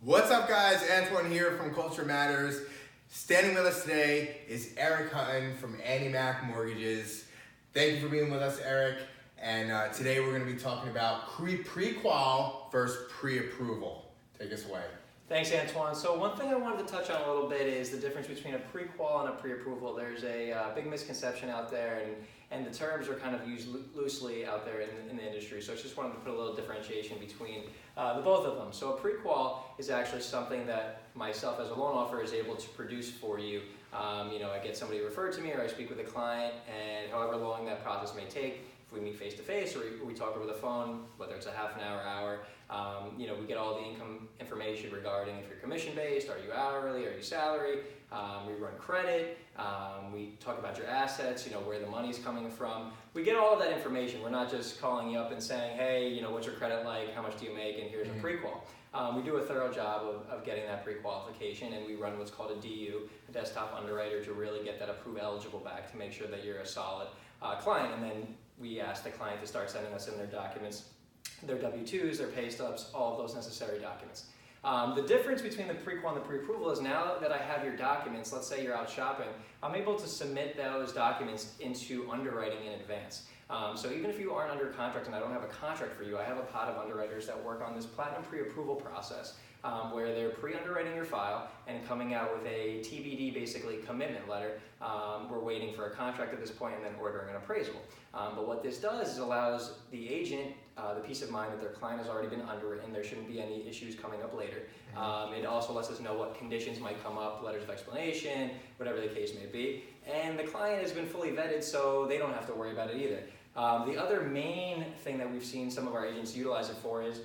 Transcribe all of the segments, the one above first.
What's up, guys? Antoine here from Culture Matters. Standing with us today is Eric Hutton from Annie Mac Mortgages. Thank you for being with us, Eric. And today we're going to be talking about pre-qual versus pre-approval. Take us away. Thanks, Antoine. So one thing I wanted to touch on a little bit is the difference between a pre-qual and a pre-approval. There's a big misconception out there, and the terms are kind of used loosely out there in the industry. So I just wanted to put a little differentiation between the both of them. So a pre-qual is actually something that myself as a loan officer is able to produce for you. I get somebody referred to me, or I speak with a client, and however long that process may take, if we meet face-to-face or we talk over the phone, whether it's a half an hour, we get all the income information regarding if you're commission-based, are you hourly, are you salary, we run credit, we talk about your assets, where the money's coming from. We get all of that information. We're not just calling you up and saying, hey, what's your credit like, how much do you make, and here's a pre-qual. We do a thorough job of getting that pre-qualification, and we run what's called a DU, a desktop underwriter, to really get that approved eligible back to make sure that you're a solid client. And then we ask the client to start sending us in their documents, their W-2s, their pay stubs, all of those necessary documents. The difference between the pre-qual and the pre-approval is now that I have your documents, let's say you're out shopping, I'm able to submit those documents into underwriting in advance. So even if you aren't under contract and I don't have a contract for you, I have a pot of underwriters that work on this platinum pre-approval process where they're pre-underwriting your file and coming out with a TBD, basically commitment letter. We're waiting for a contract at this point and then ordering an appraisal. But what this does is allows the agent the peace of mind that their client has already been underwritten. There shouldn't be any issues coming up later. It also lets us know what conditions might come up, letters of explanation, whatever the case may be. And the client has been fully vetted, so they don't have to worry about it either. The other main thing that we've seen some of our agents utilize it for is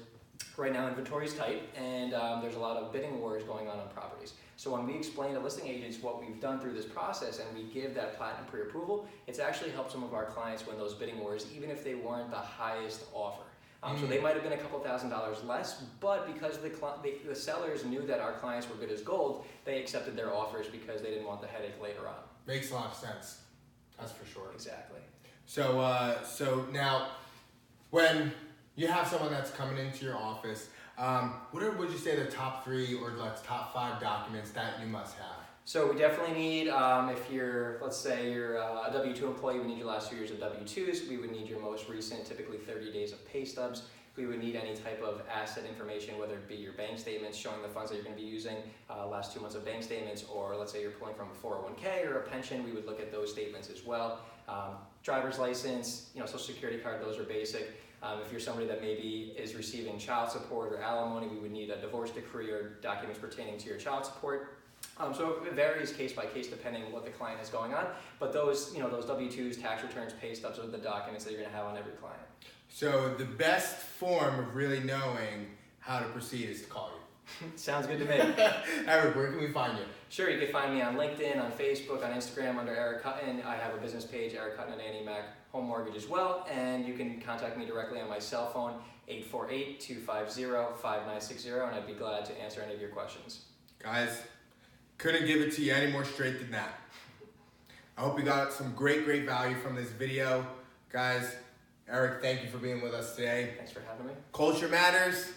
right now inventory is tight and there's a lot of bidding wars going on properties. So when we explain to listing agents what we've done through this process and we give that platinum pre-approval, it's actually helped some of our clients win those bidding wars even if they weren't the highest offer. So they might have been a couple $1,000s less, but because the sellers knew that our clients were good as gold, they accepted their offers because they didn't want the headache later on. Makes a lot of sense. That's for sure. Exactly. So now, when you have someone that's coming into your office, what would you say the top 3 or like top 5 documents that you must have? So we definitely need, if you're, let's say you're a W-2 employee, we need your last 2 years of W-2s. We would need your most recent, typically 30 days of pay stubs. We would need any type of asset information, whether it be your bank statements showing the funds that you're going to be using, last 2 months of bank statements, or let's say you're pulling from a 401k or a pension, we would look at those statements as well. Driver's license, social security card, those are basic. If you're somebody that maybe is receiving child support or alimony, we would need a divorce decree or documents pertaining to your child support. So it varies case by case depending on what the client has going on. But those, those W-2s, tax returns, pay stubs are the documents that you're going to have on every client. So the best form of really knowing how to proceed is to call you. Sounds good to me. Eric, where can we find you? Sure, you can find me on LinkedIn, on Facebook, on Instagram under Eric Hutton. I have a business page, Eric Hutton at Annie Mac Home Mortgage as well. And you can contact me directly on my cell phone, 848-250-5960, and I'd be glad to answer any of your questions. Guys, couldn't give it to you any more straight than that. I hope you got some great value from this video. Guys, Eric, thank you for being with us today. Thanks for having me. Culture Matters.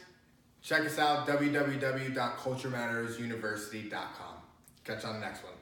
Check us out, www.culturemattersuniversity.com. Catch you on the next one.